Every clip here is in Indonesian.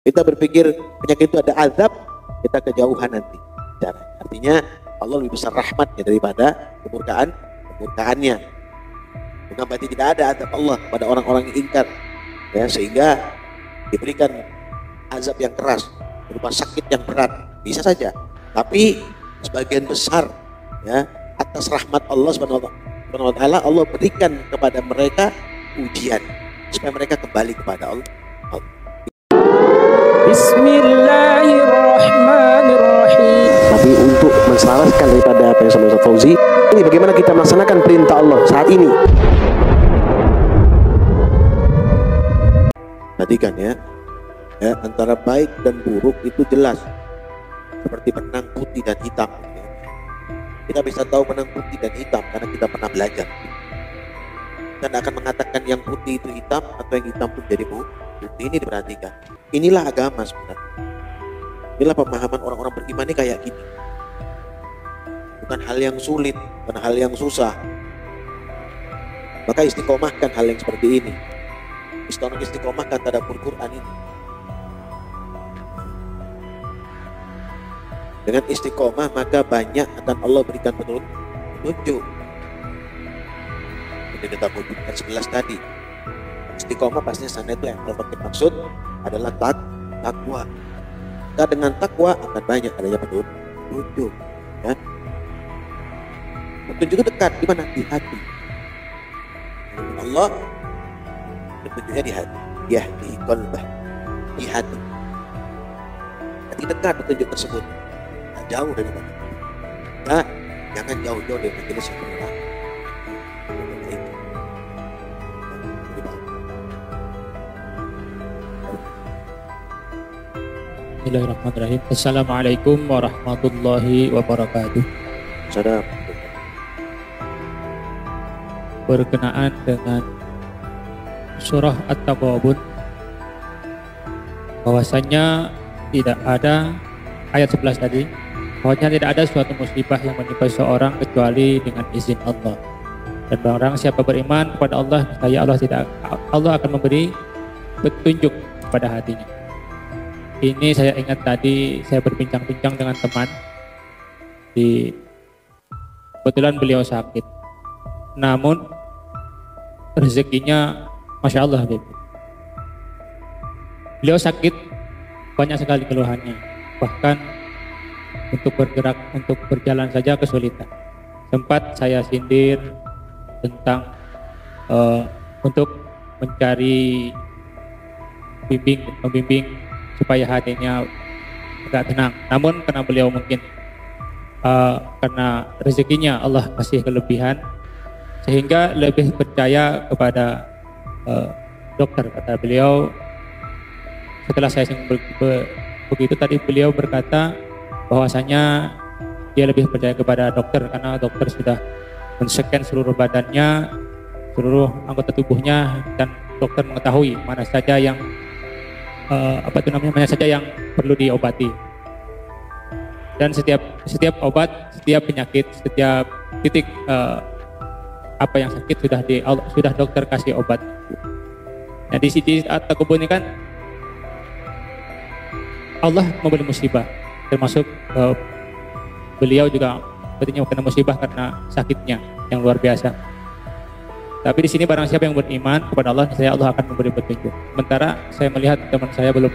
Kita berpikir penyakit itu ada azab, kita kejauhan nanti. Artinya Allah lebih besar rahmatnya daripada kemurkaannya. Bukan berarti tidak ada azab Allah pada orang-orang yang ingkar, ya, sehingga diberikan azab yang keras berupa sakit yang berat, bisa saja. Tapi sebagian besar, ya, atas rahmat Allah Subhanahu wa taala, Allah berikan kepada mereka ujian supaya mereka kembali kepada Allah. Bismillahirrahmanirrahim. Tapi untuk menselaraskan daripada apa yang Ustaz Fauzi, ini bagaimana kita melaksanakan perintah Allah saat ini. Perhatikan ya, antara baik dan buruk itu jelas, seperti benang putih dan hitam. Kita bisa tahu benang putih dan hitam karena kita pernah belajar. Kita tidak akan mengatakan yang putih itu hitam atau yang hitam pun jadi putih. Ini diperhatikan. Inilah agama sebenarnya. Inilah pemahaman orang-orang beriman ini kayak gini. Bukan hal yang sulit, bukan hal yang susah. Maka istiqomahkan hal yang seperti ini. Istiqomahkan tadabbur Quran ini. Dengan istiqomah maka banyak akan Allah berikan petunjuk. Jadi kita butuhkan 11 tadi. Istiqomah pastinya sana itu yang kalau maksud adalah takwa. Maka dengan takwa akan banyak adanya petunjuk. Ya. Petunjuk itu dekat di mana? Di hati. Allah petunjuknya di hati. Ya, di qalbah, di hati. Hati dekat petunjuk tersebut. Nah, jauh dari mana? Nah, jangan jauh-jauh dari majelis yang benar. Bismillahirrahmanirrahim. Assalamualaikum warahmatullahi wabarakatuh. Saudara, Berkenaan dengan surah At-Taghabun, bahwasanya tidak ada ayat 11 tadi, bahwasanya tidak ada suatu musibah yang menimpa seorang kecuali dengan izin Allah. Dan barang siapa beriman kepada Allah, Allah akan memberi petunjuk pada hatinya. Ini saya ingat tadi saya berbincang-bincang dengan teman, kebetulan beliau sakit, namun rezekinya Masya Allah. Beliau sakit, banyak sekali keluhannya, bahkan untuk bergerak, untuk berjalan saja kesulitan. Sempat saya sindir tentang untuk mencari pembimbing supaya hatinya agak tenang. Namun karena beliau mungkin karena rezekinya Allah kasih kelebihan, sehingga lebih percaya kepada dokter. Kata beliau, setelah saya begitu tadi, beliau berkata bahwasanya dia lebih percaya kepada dokter karena dokter sudah men-scan seluruh badannya, seluruh anggota tubuhnya, dan dokter mengetahui mana saja yang mana saja yang perlu diobati. Dan setiap obat, setiap penyakit, setiap titik apa yang sakit sudah dokter kasih obat. Nah, di sisi At-Taghabun ini kan Allah memberi musibah, termasuk beliau juga sepertinya kena musibah karena sakitnya yang luar biasa. Tapi di sini barang siapa yang beriman kepada Allah, Allah akan memberi petunjuk. Sementara saya melihat teman saya belum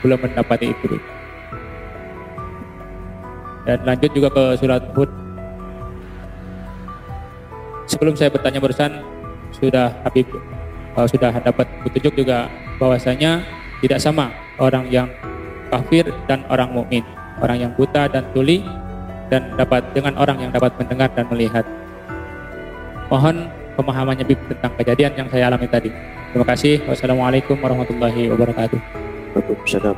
mendapati itu. Dan lanjut juga ke surat Hud. Sebelum saya bertanya barusan, Habib sudah dapat petunjuk juga bahwasanya tidak sama orang yang kafir dan orang mukmin, orang yang buta dan tuli dan dengan orang yang dapat mendengar dan melihat. Mohon pemahamannya Bib tentang kejadian yang saya alami tadi. Terima kasih. Wassalamualaikum warahmatullahi wabarakatuh. Waalaikumsalam.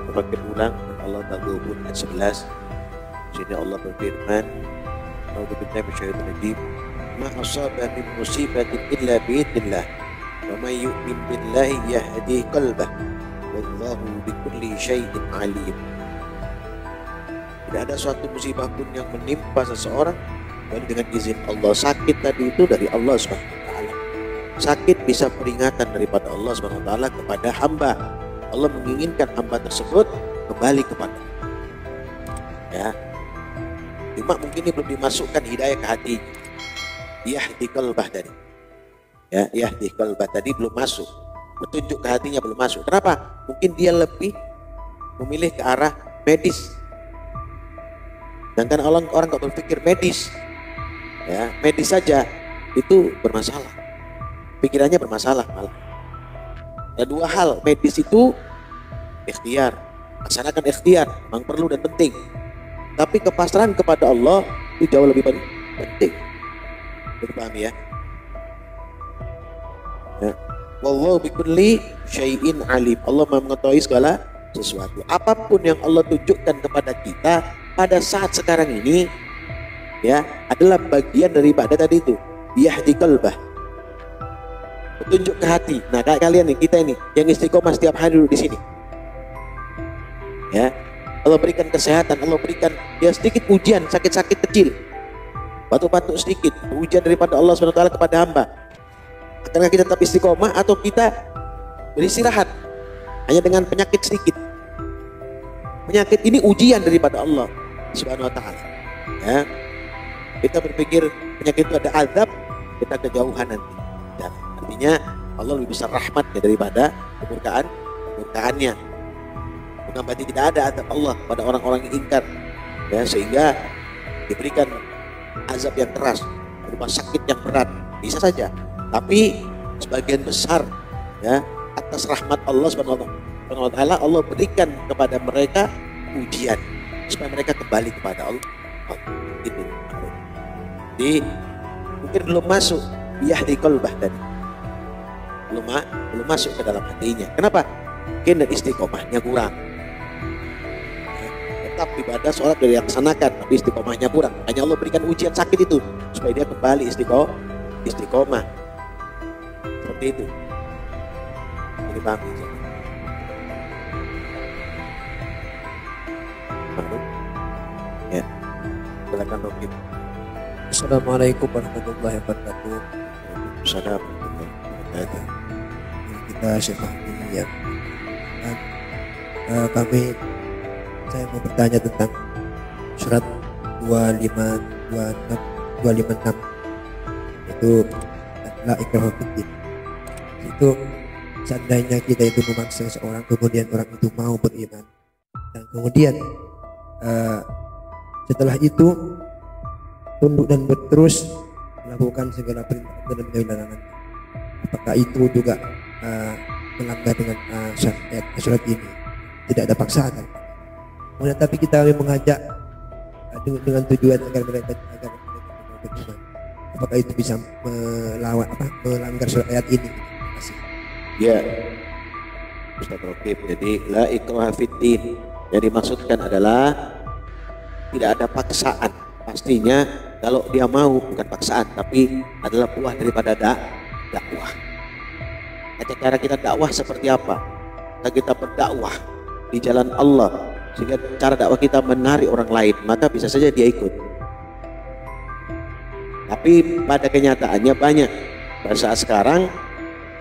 Semakin ulang Allah Taghabun ayat 11. Sini Allah berfirman, "A'udzubillahi minasyaitonir rajim. Ma asaba min musibatin illa biidznillah. Wa may yu'min billahi yahdi qalbah. Wallahu bikulli syai'in alim." Tidak ada suatu musibah pun yang menimpa seseorang kecuali dengan izin Allah. Sakit tadi itu dari Allah SWT. sakit bisa peringatan daripada Allah Subhanahu wa taala kepada hamba. Allah menginginkan hamba tersebut kembali kepada, ya. Cuma mungkin ini belum dimasukkan hidayah ke hati. Yahdi qalbah tadi. Ya, yahdi qalbah tadi belum masuk. Petunjuk ke hatinya belum masuk. Kenapa? Mungkin dia lebih memilih ke arah medis. Sedangkan orang kok berpikir medis, ya, medis saja itu bermasalah. Pikirannya bermasalah malah. Ada dua hal, medis itu ikhtiar, laksanakan ikhtiar, memang perlu dan penting. Tapi kepasrahan kepada Allah itu jauh lebih penting. Dipahami ya? Ya. Wallahu bikulli syai'in alim. Allah mengetahui segala sesuatu. Apapun yang Allah tunjukkan kepada kita pada saat sekarang ini, ya, adalah bagian daripada tadi itu, yahdi qalbah. Petunjuk ke hati. Nah, kayak kalian nih, kita ini yang istiqomah setiap hari duduk di sini. Ya. Allah berikan kesehatan, Allah berikan ya sedikit ujian, sakit-sakit kecil. Batuk-batuk sedikit, ujian daripada Allah SWT kepada hamba. Akankah kita tetap istiqomah atau kita beristirahat hanya dengan penyakit sedikit? Penyakit ini ujian daripada Allah Subhanahu wa taala. Ya. Kita berpikir penyakit itu ada azab, kita kejauhan nanti. Dan artinya Allah lebih besar rahmatnya daripada kemurkaannya. Bukan berarti tidak ada azab Allah pada orang-orang yang ingkar, ya, sehingga diberikan azab yang keras berupa sakit yang berat, bisa saja. Tapi sebagian besar, ya, atas rahmat Allah Subhanahu wa taala, Allah berikan kepada mereka ujian supaya mereka kembali kepada Allah. Itu. Jadi mungkin belum masuk yahdi qalbah tadi. Belum masuk ke dalam hatinya. Kenapa? Mungkin dan istiqomahnya kurang. Tetap ibadah sholat sudah dilaksanakan, tapi istiqomahnya kurang. Hanya Allah berikan ujian sakit itu supaya dia kembali istiqomah. Seperti itu. Jadi paham ya? Ya. Silakan Rokim. Assalamualaikum warahmatullahi wabarakatuh. Assalamualaikum. Kita Syekh Mahdi ya. Saya mau bertanya tentang surat 256 itu la ikraha fiddin. Itu seandainya kita itu memaksa seseorang, kemudian orang itu mau beriman, dan kemudian setelah itu tunduk dan berterus melakukan segala perintah dan menjauhi larangan, apakah itu juga melanggar dengan surat ini? Tidak ada paksaan. Kemudian tapi kita mengajak dengan tujuan agar mereka beriman. Apakah itu bisa melanggar surat ayat ini? Terima kasih. Ya, Ustaz Rokim. Jadi la ikraha fiddin yang dimaksudkan adalah tidak ada paksaan. Pastinya kalau dia mau bukan paksaan, tapi adalah buah daripada dakwah. Cara kita dakwah seperti apa? Kita berdakwah di jalan Allah sehingga cara dakwah kita menarik orang lain, maka bisa saja dia ikut. Tapi pada kenyataannya banyak pada saat sekarang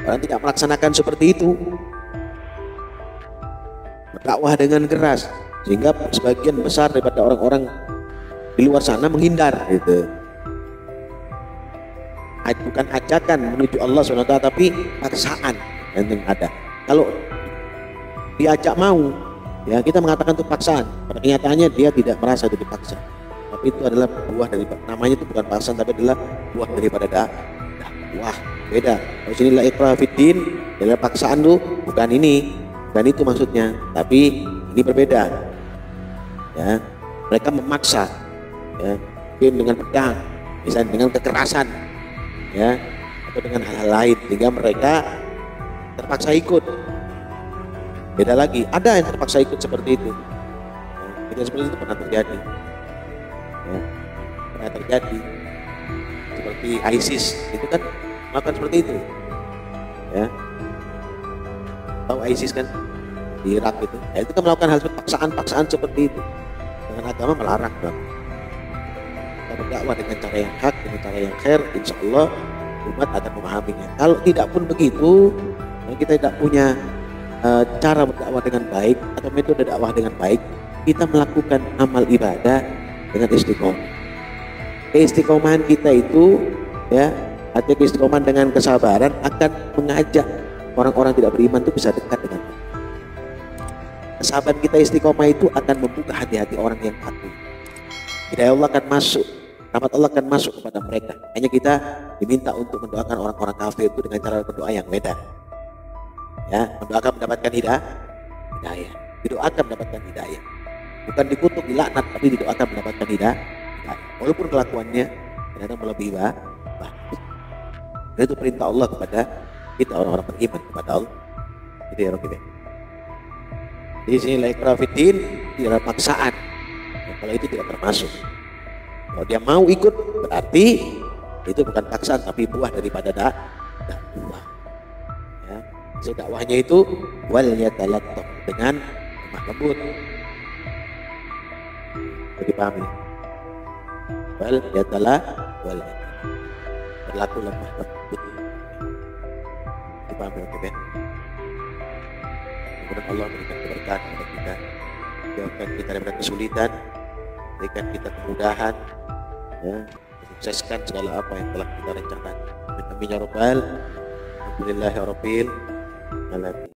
orang tidak melaksanakan seperti itu, berdakwah dengan keras sehingga sebagian besar daripada orang-orang di luar sana menghindar gitu. Bukan ajakan menuju Allah SWT, tapi paksaan yang ada. Kalau diajak mau, ya kita mengatakan itu paksaan. Pada kenyataannya dia tidak merasa itu dipaksa, tapi itu adalah buah dari, namanya itu bukan paksaan, tapi adalah buah daripada dakwah. Beda. Kalau sini la ikraha fiddin, adalah paksaan tuh bukan ini, bukan itu maksudnya, tapi ini berbeda. Ya, mereka memaksa, ya, mungkin dengan pedang, misalnya dengan kekerasan, ya, atau dengan hal-hal lain sehingga mereka terpaksa ikut. Beda lagi, ada yang terpaksa ikut seperti itu. Tidak seperti itu pernah terjadi. Ya, pernah terjadi. Seperti ISIS itu kan melakukan seperti itu. Ya, tahu ISIS kan di Irak itu. Ya, itu kan melakukan hal paksaan seperti itu. Dengan agama melarang bang. Kita berdakwah dengan cara yang hak, dengan cara yang khair, insya Allah umat akan memahaminya. Kalau tidak pun begitu, kalau kita tidak punya cara berdakwah dengan baik atau metode dakwah dengan baik, kita melakukan amal ibadah dengan istiqomah. Keistiqomahan kita itu, ya, artinya keistiqomahan dengan kesabaran akan mengajak orang-orang tidak beriman itu bisa dekat dengan Allah. Kesabaran kita istiqomah itu akan membuka hati-hati orang yang patuh. Hidayah Allah akan masuk, rahmat Allah akan masuk kepada mereka. Hanya kita diminta untuk mendoakan orang-orang kafir itu dengan cara berdoa yang beda. Ya, mendoakan mendapatkan hidayah, didoakan mendapatkan hidayah. Bukan dikutuk, dilaknat, tapi didoakan mendapatkan hidayah. Walaupun kelakuannya kadang melebihi batas. Dan itu perintah Allah kepada kita orang-orang beriman kepada Allah. Itu ya Rocky. Di sini la ikraha fiddin, tidak ada paksaan. Dan kalau itu tidak termasuk. Kalau dia mau ikut berarti itu bukan paksaan tapi buah daripada dakwah. Ya, so dakwahnya itu wal yatalattab, dengan lemah lembut. Jadi paham ya? Wal berlaku lemah lembut. Dipahami ya? Kemudian Allah berikan keberkahan kepada kita, jauhkan kita daripada kesulitan, berikan kita kemudahan, ya, sukseskan segala apa yang telah kita rencanakan. Amin ya rabbal alamin.